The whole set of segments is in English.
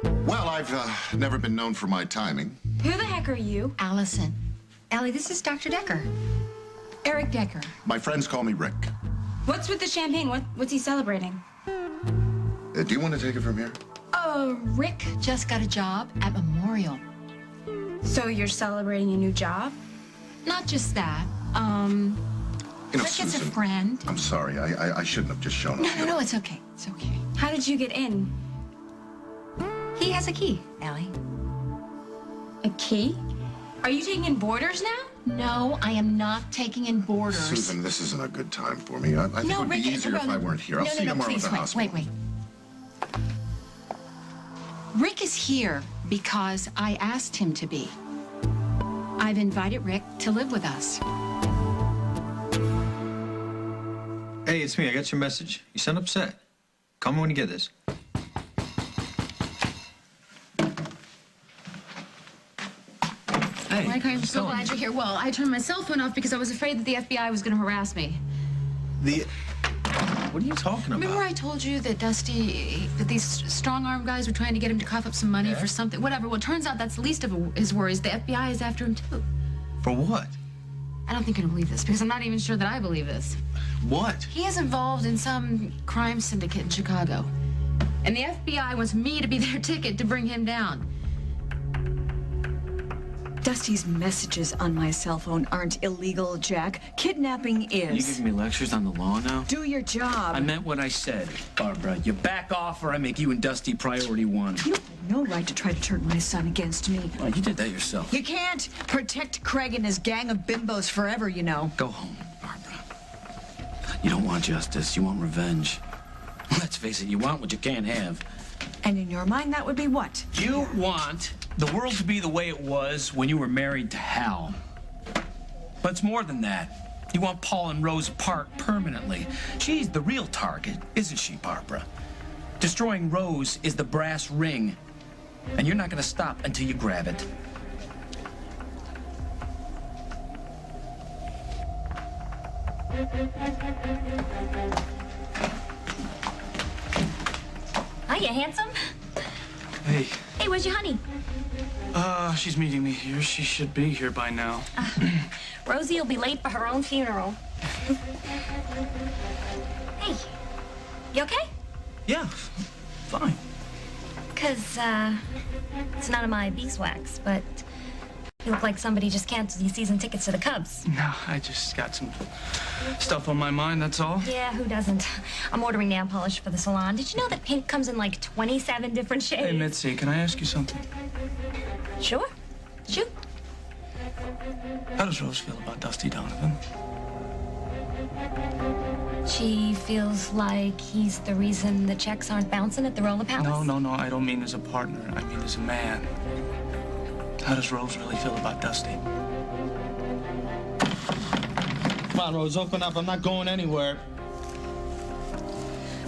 Well, I've never been known for my timing. Who the heck are you? Allison. Allie, this is Dr. Decker. Eric Decker. My friends call me Rick. What's with the champagne? What's he celebrating? Do you want to take it from here? Rick just got a job at Memorial. So you're celebrating a new job? Not just that. You know, Rick is a Susan, friend. I'm sorry. I shouldn't have just shown up. No, it's okay. It's okay. How did you get in? He has a key, Allie. A key? Are you taking in boarders now? No, I am not taking in boarders. Susan, this isn't a good time for me. I think it would be easier if I weren't here. I'll see you tomorrow at the hospital. Wait. Rick is here because I asked him to be. I've invited Rick to live with us. Hey, it's me. I got your message. You sound upset. Call me when you get this. Hey, Mike, I'm so glad you're here. Well, I turned my cell phone off because I was afraid that the FBI was going to harass me. What are you talking about? Remember I told you that that these strong-arm guys were trying to get him to cough up some money for something? Whatever. Well, it turns out that's the least of his worries. The FBI is after him, too. For what? I don't think you're going to believe this because I'm not even sure that I believe this. What? He is involved in some crime syndicate in Chicago. And the FBI wants me to be their ticket to bring him down. Dusty's messages on my cell phone aren't illegal, Jack. Kidnapping is. You giving me lectures on the law now? Do your job. I meant what I said, Barbara. You back off or I make you and Dusty priority one. You have no right to try to turn my son against me. Oh, you did that yourself. You can't protect Craig and his gang of bimbos forever, you know. Go home, Barbara. You don't want justice. You want revenge. Let's face it, you want what you can't have. And in your mind, that would be what? You want the world to be the way it was when you were married to Hal. But it's more than that. You want Paul and Rose apart permanently. She's the real target, isn't she, Barbara? Destroying Rose is the brass ring. And you're not going to stop until you grab it. Hiya, handsome. Hey. Hey, where's your honey? She's meeting me here. She should be here by now. Rosie will be late for her own funeral. Hey, you okay? Yeah, fine. 'Cause, it's none of my beeswax, but you look like somebody just canceled your season tickets to the Cubs. No, I just got some stuff on my mind, that's all. Yeah, who doesn't? I'm ordering nail polish for the salon. Did you know that pink comes in like 27 different shades? Hey, Mitzi, can I ask you something? Sure. Shoot. How does Rose feel about Dusty Donovan? She feels like he's the reason the checks aren't bouncing at the Roller Palace? No, I don't mean as a partner. I mean as a man. How does Rose really feel about Dusty? Come on, Rose, open up. I'm not going anywhere.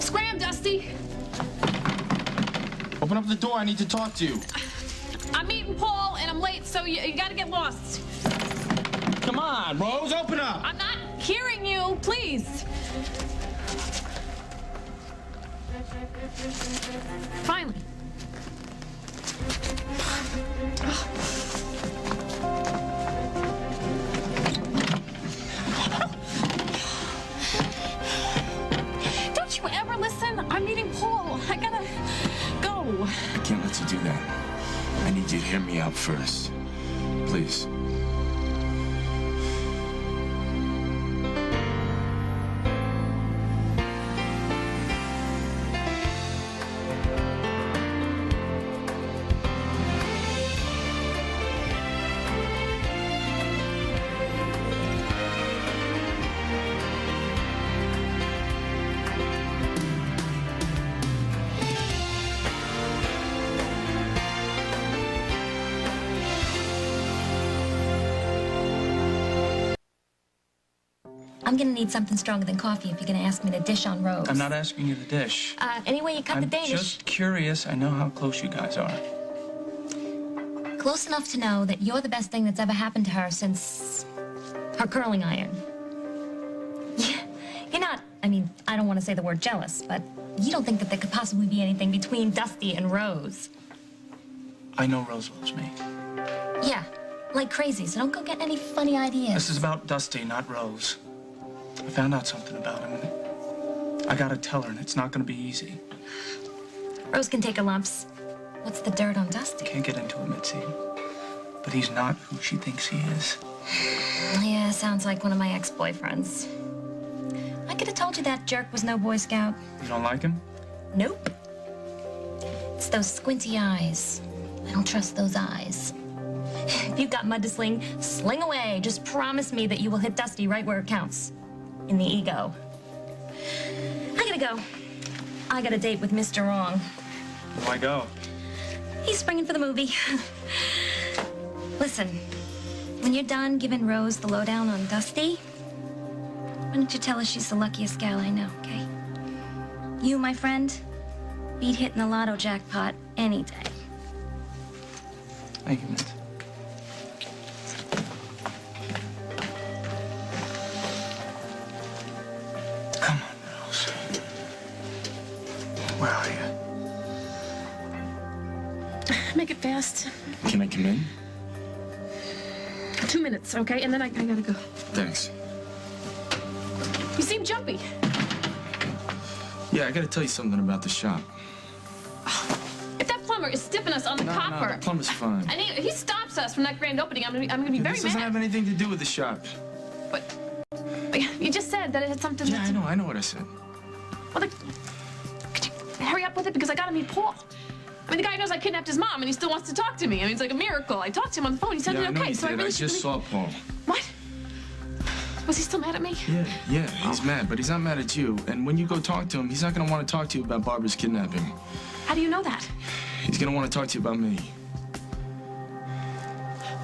Scram, Dusty! Open up the door. I need to talk to you. I'm meeting Paul, and I'm late, so you gotta get lost. Come on, Rose, open up. I'm not hearing you, please. Finally. Don't you ever listen? I'm meeting Paul. I gotta go. I can't let you do that. I need you to hear me out first. Please. I'm gonna need something stronger than coffee if you're gonna ask me to dish on Rose. I'm not asking you to dish. Anyway, you cut the Danish. I'm just curious. I know how close you guys are. Close enough to know that you're the best thing that's ever happened to her since her curling iron. You're not, I mean, I don't want to say the word jealous, but you don't think that there could possibly be anything between Dusty and Rose. I know Rose loves me. Yeah, like crazy, so don't go getting any funny ideas. This is about Dusty, not Rose. I found out something about him, and I gotta tell her, and it's not gonna be easy. Rose can take her lumps. What's the dirt on Dusty? Can't get into it, Mitzi. But he's not who she thinks he is. Yeah, sounds like one of my ex-boyfriends. I could have told you that jerk was no Boy Scout. You don't like him? Nope. It's those squinty eyes. I don't trust those eyes. If you've got mud to sling away. Just promise me that you will hit Dusty right where it counts. In the ego. I gotta go. I got a date with Mr. Wrong. Where do I go? He's springing for the movie. Listen, when you're done giving Rose the lowdown on Dusty, why don't you tell her she's the luckiest gal I know, okay? You, my friend, beat hitting the lotto jackpot any day. Thank you, Mitzi. Come on, Rose. Where are you? Make it fast. Can I come in? 2 minutes, okay? And then I gotta go. Thanks. You seem jumpy. Yeah, I gotta tell you something about the shop. If that plumber is stiffing us on the copper, No, the plumber's fine. and he stops us from that grand opening, I'm gonna be very This doesn't mad. have anything to do with the shop. But you just said that it had something. Yeah, I know what I said. Well, could you hurry up with it because I gotta meet Paul. I mean, the guy knows I kidnapped his mom and he still wants to talk to me. I mean, it's like a miracle. I talked to him on the phone. He said Yeah, I know okay, you so did. I really I just saw Paul. What? Was he still mad at me? Yeah, he's mad, but he's not mad at you. And when you go talk to him, he's not gonna want to talk to you about Barbara's kidnapping. How do you know that? He's gonna want to talk to you about me.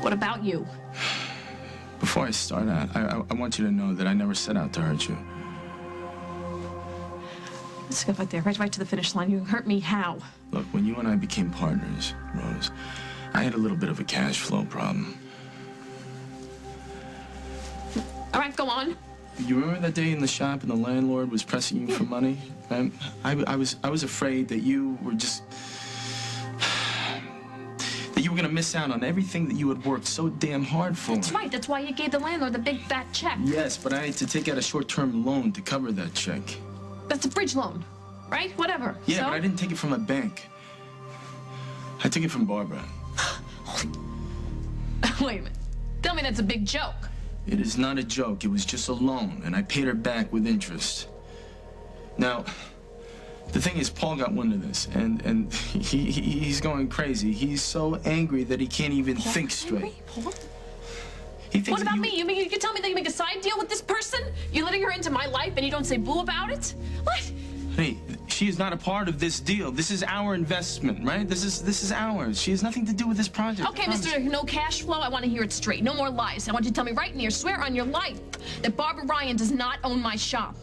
What about you? Before I start out, I want you to know that I never set out to hurt you. Let's go right there, right to the finish line. You hurt me how? Look, when you and I became partners, Rose, I had a little bit of a cash flow problem. All right, go on. You remember that day in the shop and the landlord was pressing you for money? I was afraid that you were just... that you were gonna miss out on everything that you had worked so damn hard for. That's right. That's why you gave the landlord the big fat check. Yes, but I had to take out a short-term loan to cover that check. That's a bridge loan, right? Whatever. Yeah, so? but I didn't take it from a bank. I took it from Barbara. Wait a minute. Tell me that's a big joke. It is not a joke. It was just a loan, and I paid her back with interest. Now, the thing is, Paul got wind of this, and he's going crazy. He's so angry that he can't even think straight. Paul? He thinks What about that me? You mean you can tell me that you make a side deal with this person? You're letting her into my life and you don't say boo about it? What? Hey, she is not a part of this deal. This is our investment, right? This is ours. She has nothing to do with this project. Okay, Mr. No Cash Flow, I want to hear it straight. No more lies. I want you to tell me right in here, swear on your life, that Barbara Ryan does not own my shop.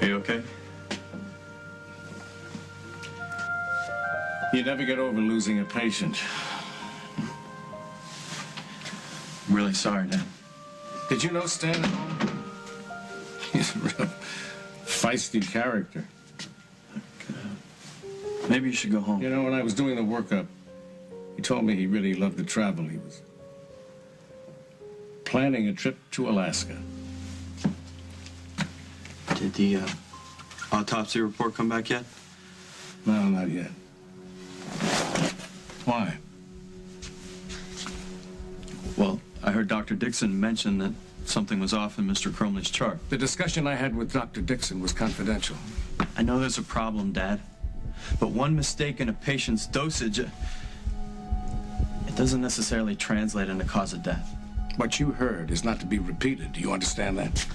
Are you okay? You never get over losing a patient. I'm really sorry, Dad. Did you know Stan at all? He's a real feisty character. Maybe you should go home. You know, when I was doing the workup, he told me he really loved to travel. He was planning a trip to Alaska. Did the autopsy report come back yet? No, not yet. Why? Well, I heard Dr. Dixon mention that something was off in Mr. Cromley's chart. The discussion I had with Dr. Dixon was confidential. I know there's a problem, Dad. But one mistake in a patient's dosage, it doesn't necessarily translate into cause of death. What you heard is not to be repeated. Do you understand that?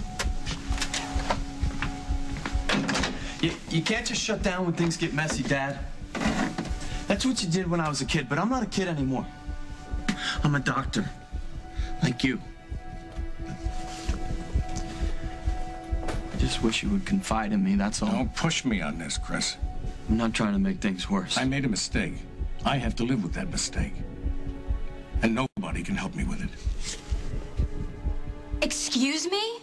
You can't just shut down when things get messy, Dad. That's what you did when I was a kid, but I'm not a kid anymore. I'm a doctor, like you. I just wish you would confide in me, that's all. Don't push me on this, Chris. I'm not trying to make things worse. I made a mistake. I have to live with that mistake. And nobody can help me with it. Excuse me?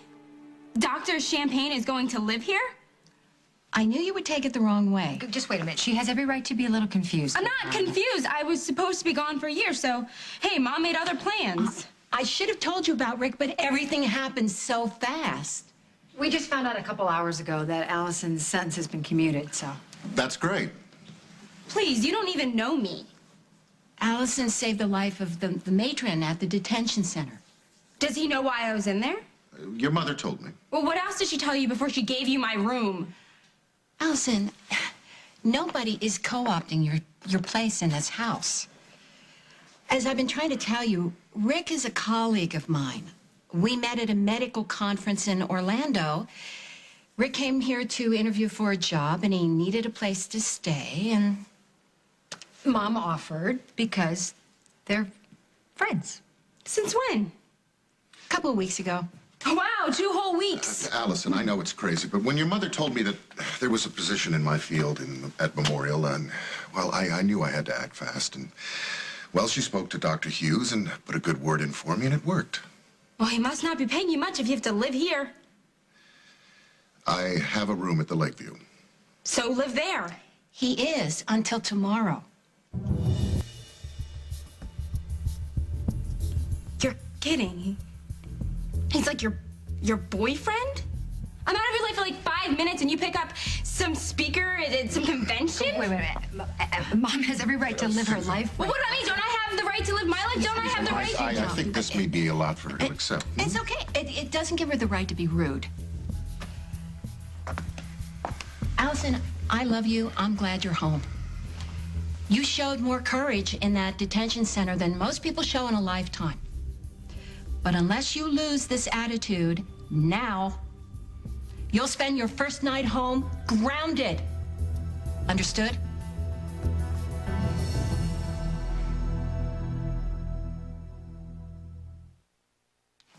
Dr. Champagne is going to live here? I knew you would take it the wrong way. Just wait a minute. She has every right to be a little confused. I'm not confused. I was supposed to be gone for a year, so, hey, Mom made other plans. I should have told you about Rick, but everything happened so fast. We just found out a couple hours ago that Allison's sentence has been commuted, so. That's great. Please, you don't even know me. Allison saved the life of the matron at the detention center. Does he know why I was in there? Your mother told me. Well, what else did she tell you before she gave you my room? Allison, nobody is co-opting your place in this house. As I've been trying to tell you, Rick is a colleague of mine. We met at a medical conference in Orlando. Rick came here to interview for a job, and he needed a place to stay, and Mom offered because they're friends. Since when? A couple of weeks ago. Wow, 2 whole weeks. Allison, I know it's crazy, but when your mother told me that there was a position in my field at Memorial, and, well, I knew I had to act fast, and, well, she spoke to Dr. Hughes and put a good word in for me, and it worked. Well, he must not be paying you much if you have to live here. I have a room at the Lakeview. So live there. He is until tomorrow. You're kidding. He's like your boyfriend? I'm out of your life for like 5 minutes and you pick up some speaker at some convention? Wait a minute. Mom has every right to live her life. Well, what do I mean? Don't I have the right to live my life? Don't I have the right to... I think this may be a lot for her to accept. It's okay. It doesn't give her the right to be rude. Allison, I love you. I'm glad you're home. You showed more courage in that detention center than most people show in a lifetime. But unless you lose this attitude now, you'll spend your first night home grounded. Understood?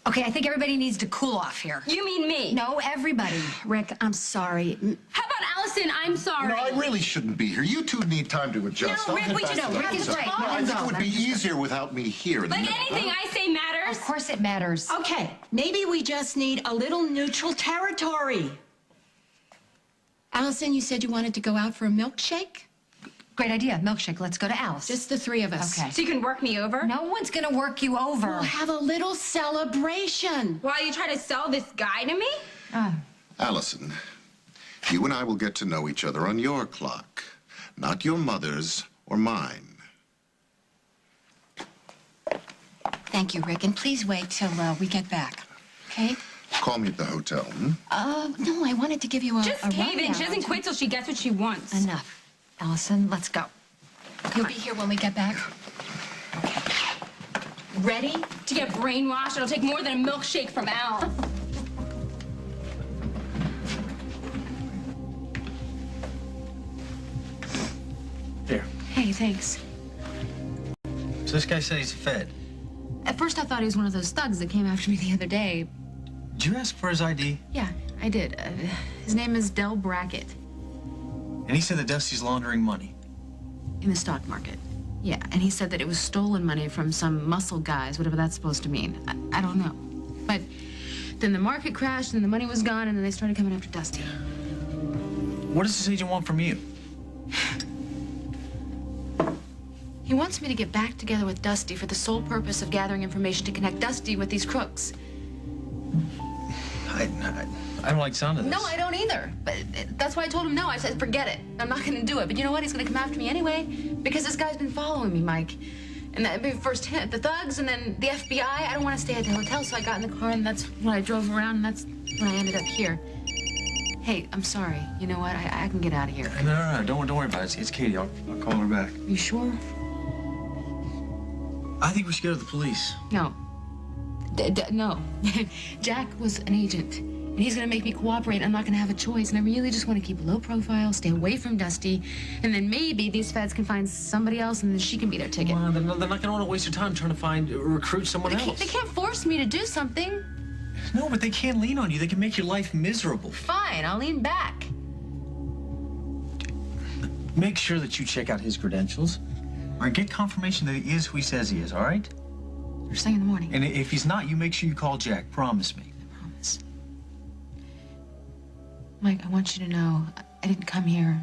Okay, I think everybody needs to cool off here. You mean me? No, everybody. Rick, I'm sorry. How about Allison? I'm sorry. No, I really shouldn't be here. You two need time to adjust. No, I'll Rick, head we back just to the have to hotel. talk. No, I think it would be easier without me here. in the Like middle, anything huh? I say matters. Of course it matters. Okay, maybe we just need a little neutral territory. Allison, you said you wanted to go out for a milkshake? Great idea. Milkshake. Let's go to Alice. Just the 3 of us. Okay. So you can work me over? No one's gonna work you over. We'll have a little celebration. While you try to sell this guy to me? Allison, you and I will get to know each other on your clock, not your mother's or mine. Thank you, Rick, and please wait till we get back, okay? Call me at the hotel, hmm? No, I wanted to give you a Just a cave in. rundown. She doesn't quit till she gets what she wants. Enough. Allison, let's go. You'll be here when we get back? Okay. Ready? To get brainwashed, it'll take more than a milkshake from Al. Here. Hey, thanks. So this guy said he's a Fed. At first I thought he was one of those thugs that came after me the other day. Did you ask for his ID? Yeah, I did. His name is Del Brackett. And he said that Dusty's laundering money. In the stock market. Yeah, and he said that it was stolen money from some muscle guys, whatever that's supposed to mean. I don't know. But then the market crashed and the money was gone and then they started coming after Dusty. What does this agent want from you? He wants me to get back together with Dusty for the sole purpose of gathering information to connect Dusty with these crooks. I don't like the sound of this. No, I don't either. But that's why I told him no. I said, forget it. I'm not going to do it. But you know what? He's going to come after me anyway because this guy's been following me, Mike. And that'd be first hit the thugs and then the FBI. I don't want to stay at the hotel, so I got in the car and that's when I drove around and that's when I ended up here. Hey, I'm sorry. You know what? I can get out of here. No. Don't worry about it. It's Katie. I'll call her back. You sure? I think we should go to the police. No. No. Jack was an agent. And he's going to make me cooperate. I'm not going to have a choice. And I really just want to keep a low profile, stay away from Dusty. And then maybe these feds can find somebody else and then she can be their ticket. Well, they're not going to want to waste their time trying to recruit someone else. They can't force me to do something. No, but they can't lean on you. They can make your life miserable. Fine, I'll lean back. Make sure that you check out his credentials. All right, get confirmation that he is who he says he is, all right? First thing in the morning. And if he's not, you make sure you call Jack. Promise me. I promise. Mike, I want you to know I didn't come here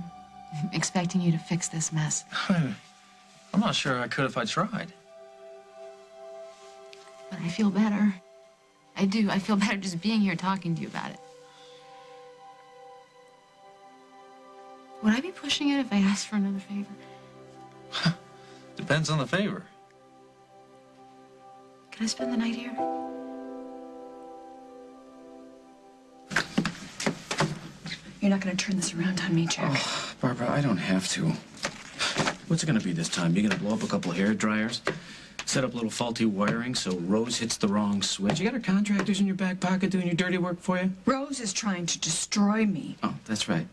expecting you to fix this mess. I'm not sure I could if I tried. But I feel better. I do. I feel better just being here talking to you about it. Would I be pushing it if I asked for another favor? Depends on the favor. Can I spend the night here? You're not going to turn this around on me, Jack. Oh, Barbara, I don't have to. What's it gonna be this time? You're gonna blow up a couple of hair dryers? Set up a little faulty wiring so Rose hits the wrong switch? You got her contractors in your back pocket doing your dirty work for you? Rose is trying to destroy me. Oh, that's right.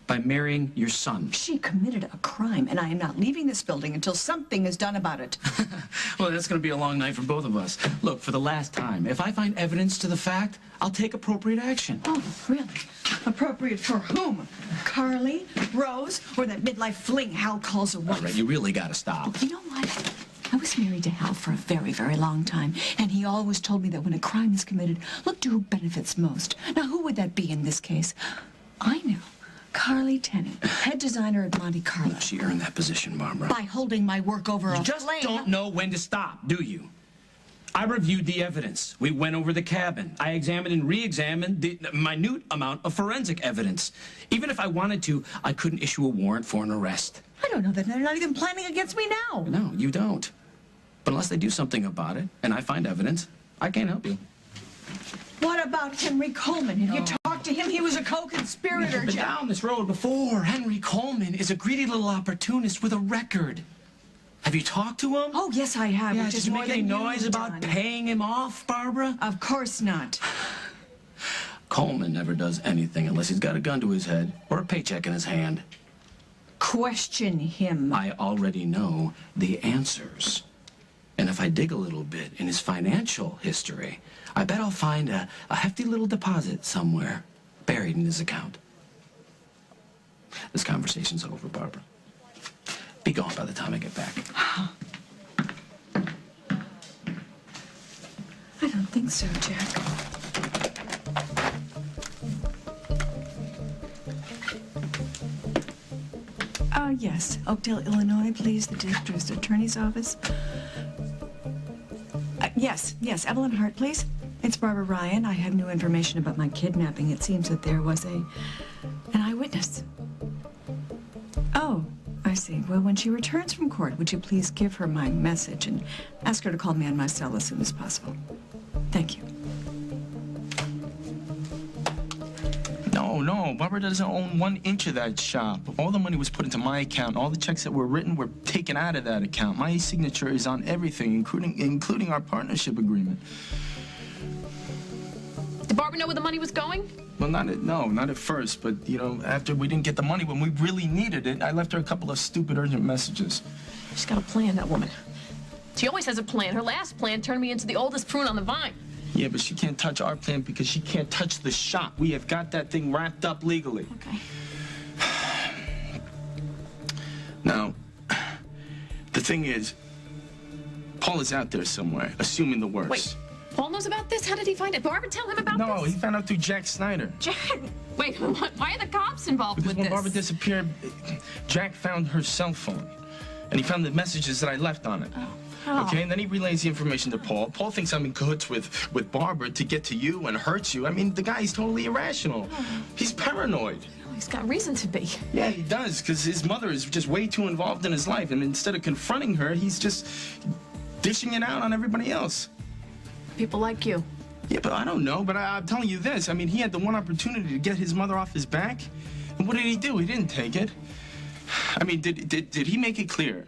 By marrying your son. She committed a crime, and I am not leaving this building until something is done about it. Well, that's going to be a long night for both of us. Look, for the last time, if I find evidence to the fact, I'll take appropriate action. Oh, really? Appropriate for whom? Carly, Rose, or that midlife fling Hal calls a wife? All right, you really got to stop. You know what? I was married to Hal for a very, very long time, and he always told me that when a crime is committed, look to who benefits most. Now, who would that be in this case? I know. Carly Tennant, head designer at Monte Carlo. She earned that position, Barbara. By holding my work over a You just flame. don't know when to stop, do you? I reviewed the evidence. We went over the cabin. I examined and re-examined the minute amount of forensic evidence. Even if I wanted to, I couldn't issue a warrant for an arrest. I don't know that they're not even planning against me now. No, you don't. But unless they do something about it, and I find evidence, I can't help you. What about Henry Coleman? Have you talked to him? He was a co-conspirator, Been Jack. down this road before. Henry Coleman is a greedy little opportunist with a record. Have you talked to him? Oh, yes, I have. Yeah, which did is you more make any than noise you've about done. paying him off, Barbara? Of course not. Coleman never does anything unless he's got a gun to his head or a paycheck in his hand. Question him. I already know the answers. And if I dig a little bit in his financial history, I bet I'll find a hefty little deposit somewhere buried in his account. This conversation's over, Barbara. Be gone by the time I get back. I don't think so, Jack. Yes. Oakdale, Illinois, please. The district attorney's office. Yes, Evelyn Hart, please. It's Barbara Ryan. I have new information about my kidnapping. It seems that there was an eyewitness. Oh, I see. Well, when she returns from court, would you please give her my message and ask her to call me on my cell as soon as possible? Thank you. No, Barbara doesn't own 1 inch of that shop. All the money was put into my account. All the checks that were written were taken out of that account. My signature is on everything, including our partnership agreement. Did Barbara know where the money was going? Well, not at first, but, you know, after we didn't get the money when we really needed it, I left her a couple of stupid urgent messages. She's got a plan, that woman. She always has a plan. Her last plan turned me into the oldest prune on the vine. Yeah, but she can't touch our plan because she can't touch the shop. We have got that thing wrapped up legally. Okay. Now, the thing is, Paul is out there somewhere, assuming the worst. Wait, Paul knows about this? How did he find it? Barbara tell him about this? No, he found out through Jack Snyder. Jack? Wait, why are the cops involved Because with when this? Barbara disappeared, Jack found her cell phone, and he found the messages that I left on it. Oh. Okay, and then he relays the information to Paul. Paul thinks I'm in cahoots with Barbara to get to you and hurt you. I mean, the guy's totally irrational. He's paranoid. Oh, he's got reason to be. Yeah, he does, because his mother is just way too involved in his life, and instead of confronting her, he's just dishing it out on everybody else. People like you. Yeah, but I don't know, but I'm telling you this. I mean, he had the one opportunity to get his mother off his back, and what did he do? He didn't take it. I mean, did he make it clear?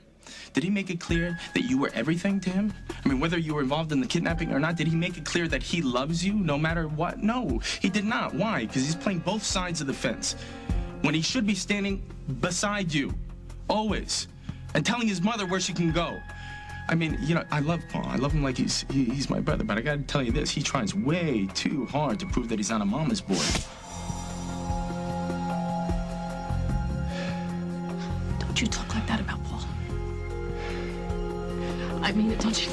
Did he make it clear that you were everything to him? I mean, whether you were involved in the kidnapping or not, did he make it clear that he loves you no matter what? No, he did not. Why? Because he's playing both sides of the fence. When he should be standing beside you, always, and telling his mother where she can go. I mean, you know, I love Paul. I love him like he's my brother, but I gotta tell you this, he tries way too hard to prove that he's not a mama's boy. Don't you talk like that about Paul. I mean it, don't you?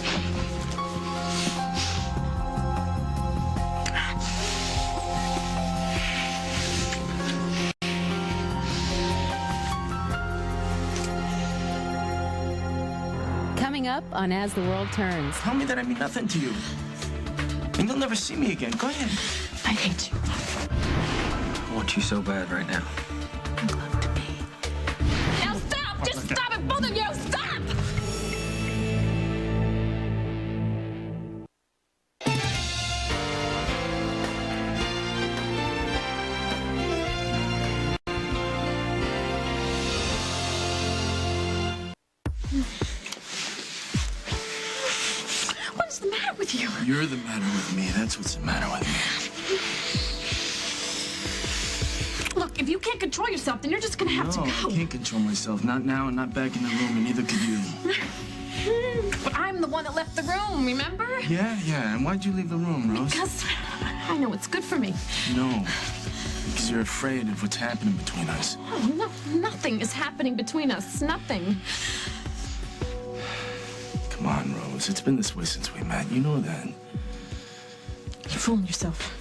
Coming up on As the World Turns. Tell me that I mean nothing to you. And you'll never see me again. Go ahead. I hate you. I want you so bad right now. Now stop! Just stop it, both of you! Stop! What's the matter with you? You're the matter with me. That's what's the matter with me. Look, if you can't control yourself, then you're just gonna have to No, go. I can't control myself. Not now and not back in the room, and neither could you. But I'm the one that left the room, remember? Yeah. And why'd you leave the room, Rose? Because I know it's good for me. No. Because you're afraid of what's happening between us. Oh, no, nothing is happening between us. Nothing. Come on, Rose. It's been this way since we met. You know that. You're fooling yourself.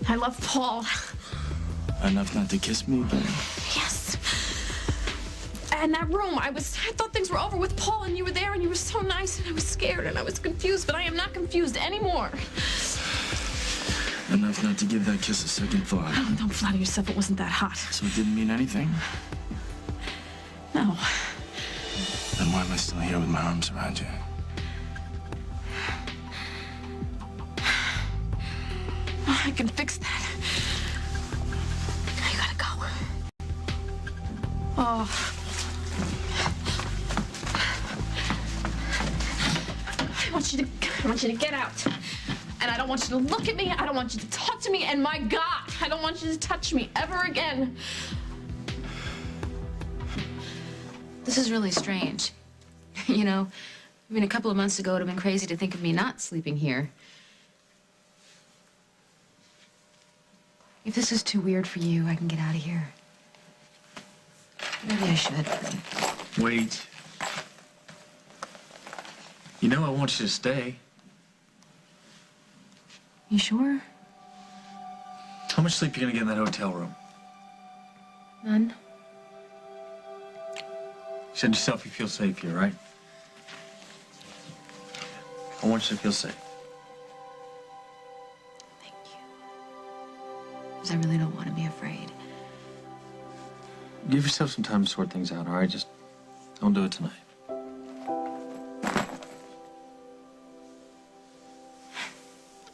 I love Paul. Enough not to kiss me, but... Yes. And that room, I thought things were over with Paul, and you were there, and you were so nice, and I was scared, and I was confused, but I am not confused anymore. Enough not to give that kiss a second thought. Oh, don't flatter yourself. It wasn't that hot. So it didn't mean anything? No. Then why am I still here with my arms around you? Oh, I can fix that. You gotta go. Oh. I want you to get out. And I don't want you to look at me. I don't want you to talk to me. And my God, I don't want you to touch me ever again. This is really strange. You know, I mean, a couple of months ago, it would have been crazy to think of me not sleeping here. If this is too weird for you, I can get out of here. Maybe I should. Wait. You know I want you to stay. You sure? How much sleep are you gonna get in that hotel room? None. You said yourself you feel safe here, right? I want you to feel safe. Because I really don't want to be afraid. Give yourself some time to sort things out, all right? Just don't do it tonight.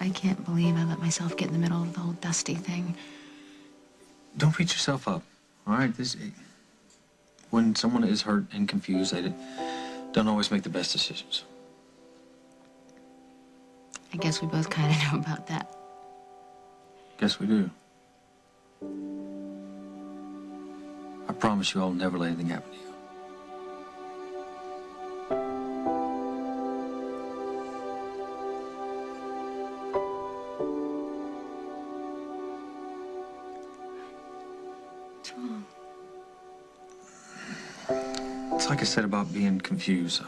I can't believe I let myself get in the middle of the whole Dusty thing. Don't beat yourself up, all right? When someone is hurt and confused, they don't always make the best decisions. I guess we both kind of know about that. Guess we do. I promise you I'll never let anything happen to you. What's wrong? It's like I said about being confused.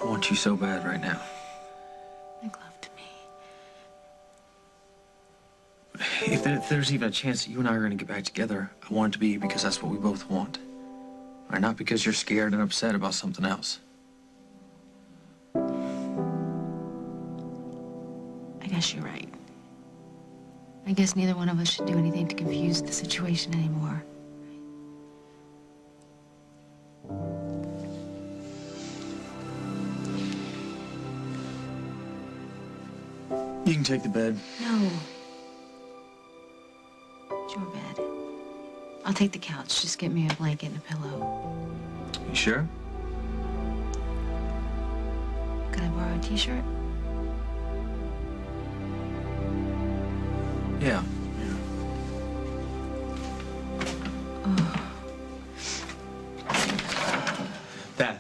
I want you so bad right now. Make love to me. If there's even a chance that you and I are going to get back together, I want it to be because that's what we both want. Or not because you're scared and upset about something else. I guess you're right. I guess neither one of us should do anything to confuse the situation anymore. You can take the bed. No. It's your bed. I'll take the couch. Just get me a blanket and a pillow. You sure? Could I borrow a t-shirt? Yeah. Dad.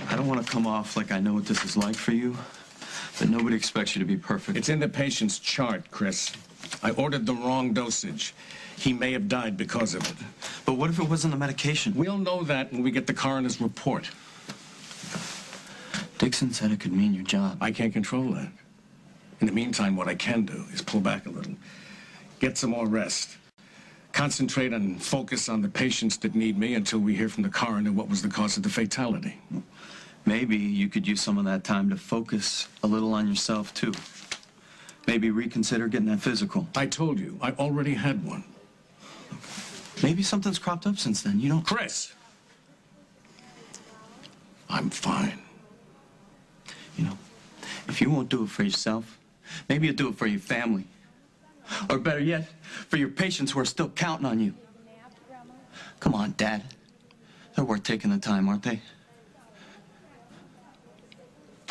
I don't want to come off like I know what this is like for you, but nobody expects you to be perfect. It's in the patient's chart, Chris. I ordered the wrong dosage. He may have died because of it. But what if it wasn't the medication? We'll know that when we get the coroner's report. Dixon said it could mean your job. I can't control that. In the meantime, what I can do is pull back a little, get some more rest, concentrate and focus on the patients that need me until we hear from the coroner what was the cause of the fatality. Maybe you could use some of that time to focus a little on yourself, too. Maybe reconsider getting that physical. I told you, I already had one. Maybe something's cropped up since then. You don't... Chris! I'm fine. You know, if you won't do it for yourself, maybe you'll do it for your family. Or better yet, for your patients who are still counting on you. Come on, Dad. They're worth taking the time, aren't they?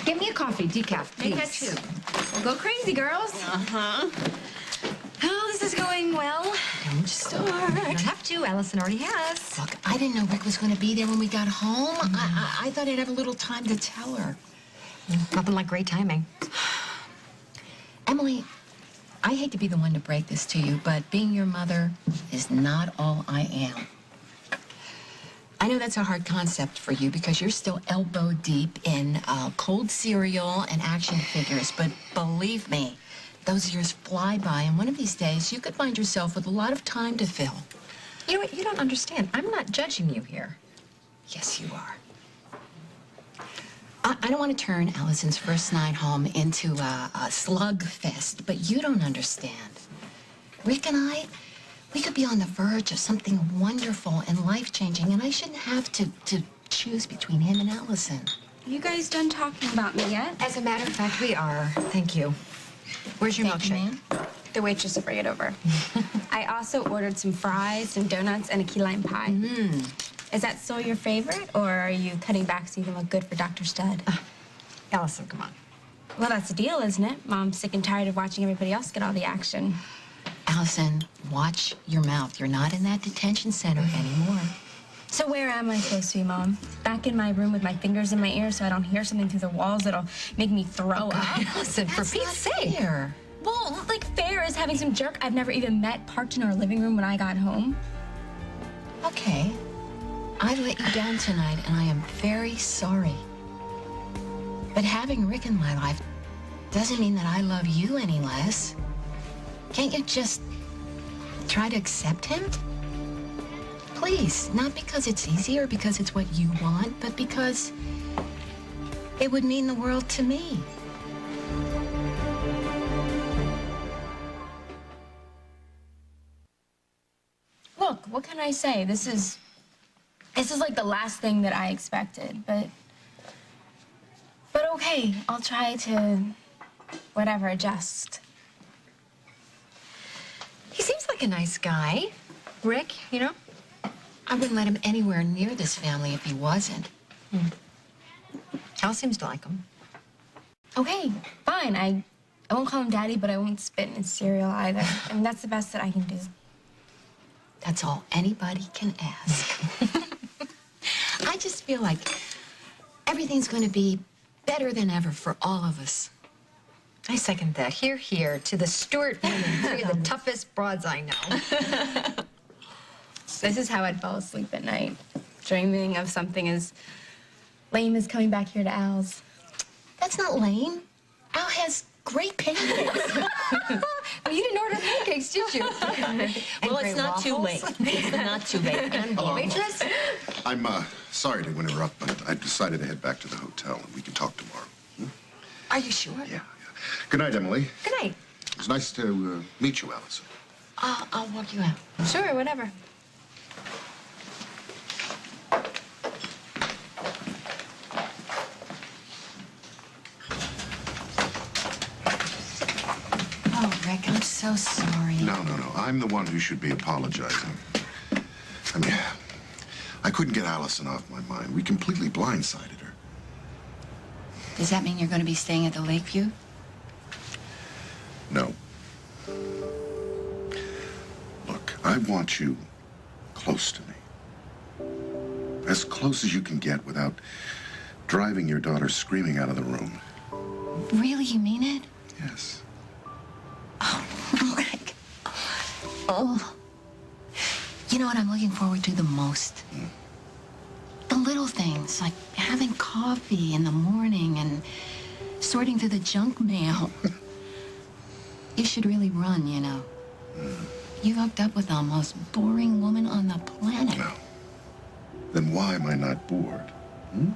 Give me a coffee, decaf, please. Make that too. We'll go crazy, girls. Uh-huh. Oh, this is going well. Don't start. You don't have to. Allison already has. Look, I didn't know Rick was going to be there when we got home. I thought I'd have a little time to tell her. Nothing like great timing. Emily, I hate to be the one to break this to you, but being your mother is not all I am. I know that's a hard concept for you because you're still elbow deep in cold cereal and action figures, but believe me, those years fly by, and one of these days you could find yourself with a lot of time to fill. You know what? You don't understand. I'm not judging you here. Yes, you are. I don't want to turn Allison's first night home into a slug fest, but you don't understand. Rick and I, we could be on the verge of something wonderful and life-changing, and I shouldn't have to choose between him and Allison. You guys done talking about me yet? As a matter of fact, we are. Thank you. Where's your milkshake? The waitress will bring it over. I also ordered some fries, some donuts, and a key lime pie. Is that still your favorite, or are you cutting back so you can look good for Dr. Stud? Allison, come on. Well, that's the deal, isn't it? Mom's sick and tired of watching everybody else get all the action. Allison, watch your mouth. You're not in that detention center anymore. So where am I supposed to be, Mom? Back in my room with my fingers in my ears so I don't hear something through the walls that'll make me throw up? Allison, for Pete's sake. Fair. Well, like, fair is having some jerk I've never even met parked in our living room when I got home. Okay. I let you down tonight, and I am very sorry. But having Rick in my life doesn't mean that I love you any less. Can't you just try to accept him? Please, not because it's easy or because it's what you want, but because it would mean the world to me. Look, what can I say? This is like the last thing that I expected, but okay, I'll try to, whatever, adjust. He seems like a nice guy. Rick, you know? I wouldn't let him anywhere near this family if he wasn't. Al seems to like him. Okay, fine. I won't call him Daddy, but I won't spit in his cereal either. I mean, that's the best that I can do. That's all anybody can ask. I just feel like everything's going to be better than ever for all of us. I second that. Hear, hear to the Stewart women. Three of the toughest broads I know. This is how I'd fall asleep at night, dreaming of something as lame as coming back here to Al's. That's not lame. Al has great pancakes. Well, you didn't order pancakes, did you? Well, it's not too late. It's not too late. Hello. Waitress? I'm sorry to interrupt, but I've decided to head back to the hotel, and we can talk tomorrow. Are you sure? Yeah. Good night, Emily. Good night. It was nice to meet you, Allison. I'll walk you out. Sure, whatever. Oh, Rick, I'm so sorry. No. I'm the one who should be apologizing. I mean, I couldn't get Allison off my mind. We completely blindsided her. Does that mean you're going to be staying at the Lakeview? No. Look, I want you close to me. As close as you can get without driving your daughter screaming out of the room. Really, you mean it? Yes. Oh, Rick. Oh. You know what I'm looking forward to the most? The little things, like having coffee in the morning and sorting through the junk mail. You should really run, you know. You hooked up with the most boring woman on the planet. No. Then why am I not bored? Hmm?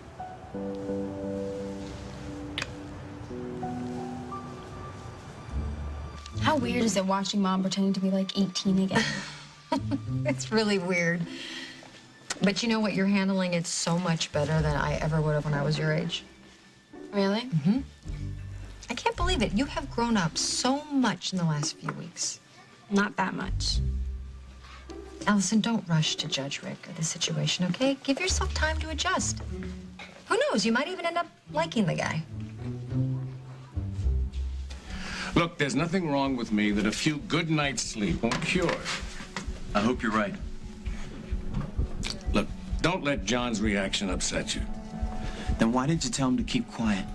How weird is it watching Mom pretending to be like 18 again? It's really weird. But you know what? You're handling it so much better than I ever would have when I was your age. Really? Mm-hmm. I can't believe it. You have grown up so much in the last few weeks. Not that much. Allison, don't rush to judge Rick or the situation, okay? Give yourself time to adjust. Who knows? You might even end up liking the guy. Look, there's nothing wrong with me that a few good nights' sleep won't cure. I hope you're right. Look, don't let John's reaction upset you. Then why did you tell him to keep quiet?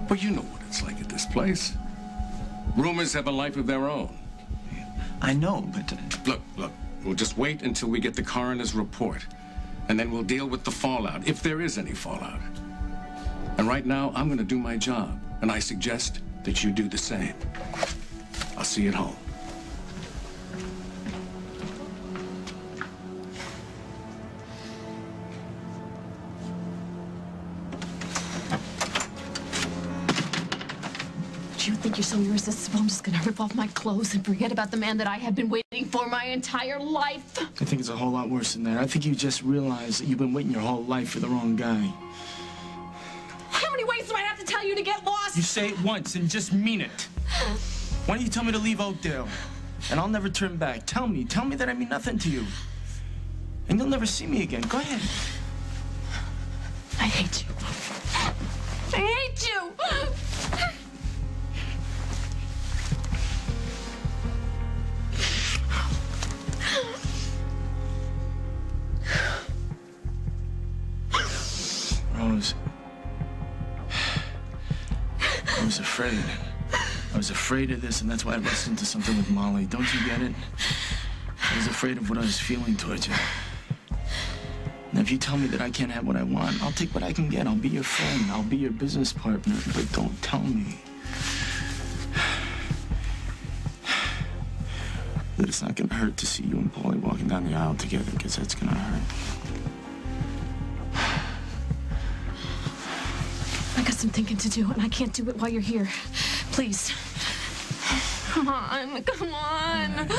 Well, you know what it's like at this place. Rumors have a life of their own. I know, but... Look, we'll just wait until we get the coroner's report. And then we'll deal with the fallout, if there is any fallout. And right now, I'm going to do my job. And I suggest that you do the same. I'll see you at home. Do you think you're so irresistible? I'm just gonna rip off my clothes and forget about the man that I have been waiting for my entire life? I think it's a whole lot worse than that. I think you just realize that you've been waiting your whole life for the wrong guy. How many ways do I have to tell you to get lost? You say it once and just mean it. Why don't you tell me to leave Oakdale? And I'll never turn back. Tell me that I mean nothing to you. And you'll never see me again. Go ahead. I hate you. I hate you! Rose. I was afraid. I was afraid of this, and that's why I rushed into something with Molly. Don't you get it? I was afraid of what I was feeling towards you. And if you tell me that I can't have what I want, I'll take what I can get. I'll be your friend. I'll be your business partner. But don't tell me that it's not gonna hurt to see you and Paulie walking down the aisle together, because that's gonna hurt. I got some thinking to do, and I can't do it while you're here. Please. Come on, come on.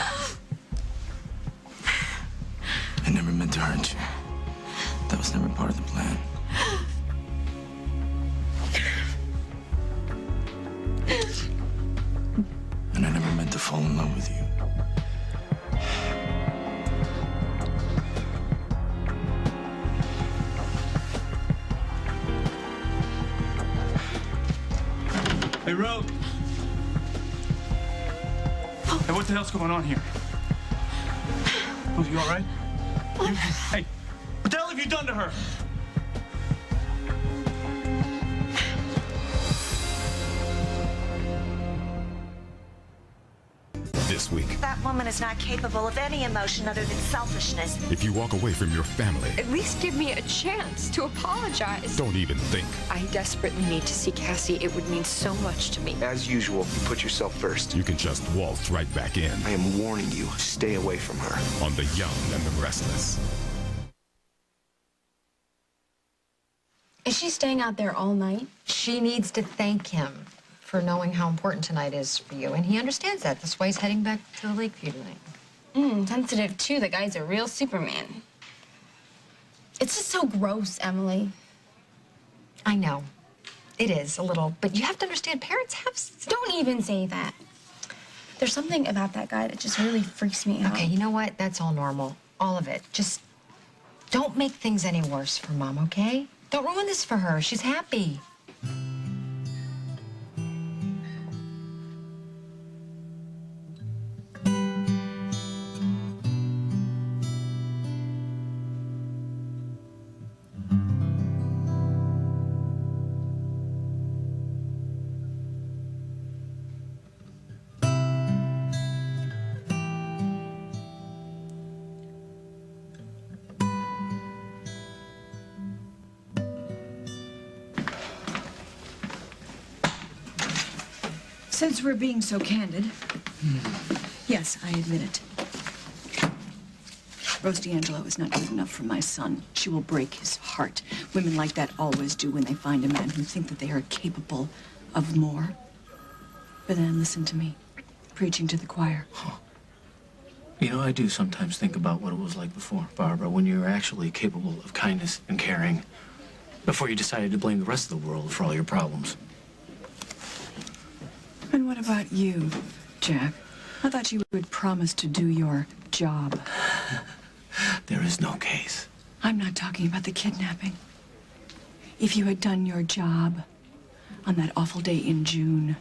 I never meant to hurt you. That was never part of the plan. And I never meant to fall in love with you. Hey, Ro. Hey, what the hell's going on here? Oh, you all right? Hey, what the hell have you done to her? This week, That woman is not capable of any emotion other than selfishness. if you walk away from your family, At least give me a chance to apologize. don't even think. I desperately need to see Cassie. It would mean so much to me. As usual, you put yourself first. You can just waltz right back in I am warning you, stay away from her. on The Young and the Restless. Is she staying out there all night? She needs to thank him for knowing how important tonight is for you, and he understands that. That's why he's heading back to the Lakeview tonight. Sensitive, too. The guy's a real Superman. It's just so gross, Emily. I know. It is, a little. But you have to understand, parents have... Don't even say that. There's something about that guy that just really freaks me out. Okay, you know what? That's all normal. All of it. Just don't make things any worse for Mom, okay? Don't ruin this for her. She's happy. Since we're being so candid, Yes, I admit it. Rose D'Angelo is not good enough for my son. She will break his heart. Women like that always do when they find a man who think that they are capable of more. But then listen to me, preaching to the choir. You know, I do sometimes think about what it was like before, Barbara, when you were actually capable of kindness and caring, before you decided to blame the rest of the world for all your problems. And what about you, Jack? I thought you would promise to do your job. There is no case. I'm not talking about the kidnapping. If you had done your job on that awful day in June,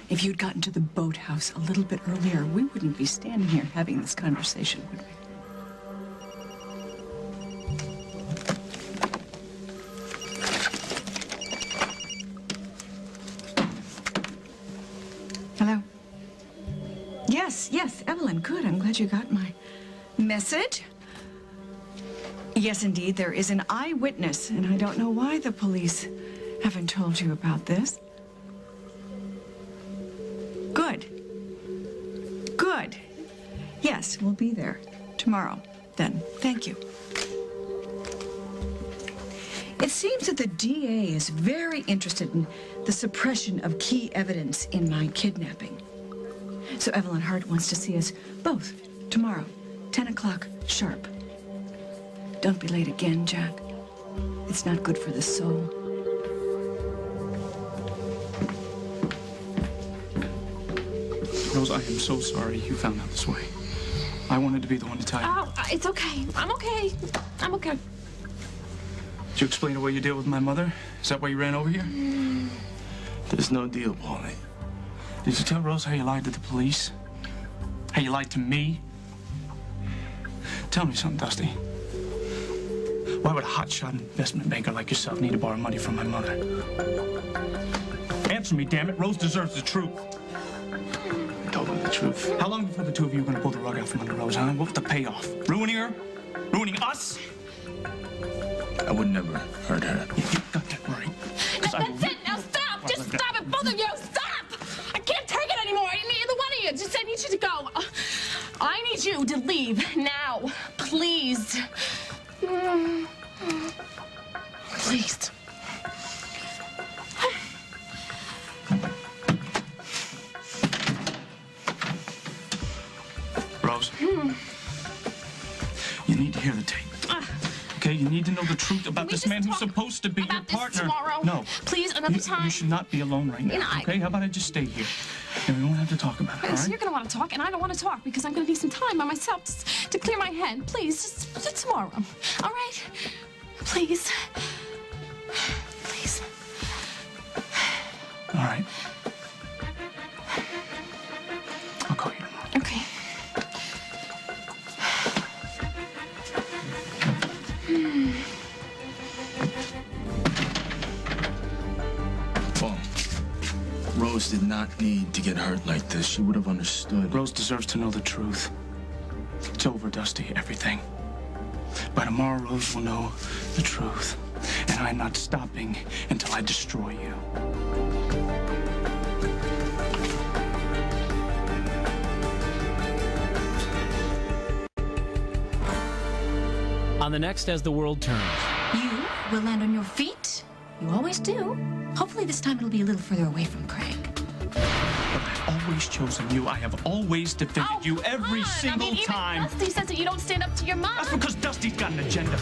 if you'd gotten to the boathouse a little bit earlier, we wouldn't be standing here having this conversation, would we? Hello? Yes, Evelyn, good. I'm glad you got my message. Yes, indeed, there is an eyewitness, and I don't know why the police haven't told you about this. Good. Good. Yes, we'll be there tomorrow, then. Thank you. It seems that the DA is very interested in the suppression of key evidence in my kidnapping. So Evelyn Hart wants to see us both tomorrow, 10 o'clock sharp. Don't be late again, Jack. It's not good for the soul. Rose, I am so sorry you found out this way. I wanted to be the one to tell you. Oh, it's okay. I'm okay. I'm okay. Did you explain away your deal with my mother? Is that why you ran over here? There's no deal, Paulie. Did you tell Rose how you lied to the police? How you lied to me? Tell me something, Dusty. Why would a hotshot investment banker like yourself need to borrow money from my mother? Answer me, damn it. Rose deserves the truth. I told her the truth. How long before the two of you were going to pull the rug out from under Rose, huh? What was the payoff? Ruining her? Ruining us? I would never hurt her. You got that right. That's it. Now stop. Just stop it, both of you. Stop. I can't take it anymore. I need either one of you. Just I need you to go. I need you to leave now, please. Please. Rose, you need to hear the tape. Okay, you need to know the truth about this man who's supposed to be your partner. Tomorrow. No. Please, another time. You should not be alone right now, okay? How about I just stay here? And we won't have to talk about it, all So right? you're going to want to talk, and I don't want to talk because I'm going to need some time by myself to clear my head. Please, just tomorrow. All right? Please. Please. All right. I'll call you tomorrow. Okay. Well, Rose did not need to get hurt like this. She would have understood. Rose deserves to know the truth. It's over, Dusty, everything. By tomorrow, Rose will know the truth. And I'm not stopping until I destroy you. On the next As the World Turns. You will land on your feet. You always do. Hopefully this time it'll be a little further away from Craig. I've always chosen you. I have always defended you every single even time. Dusty says that you don't stand up to your mom. That's because Dusty's got an agenda.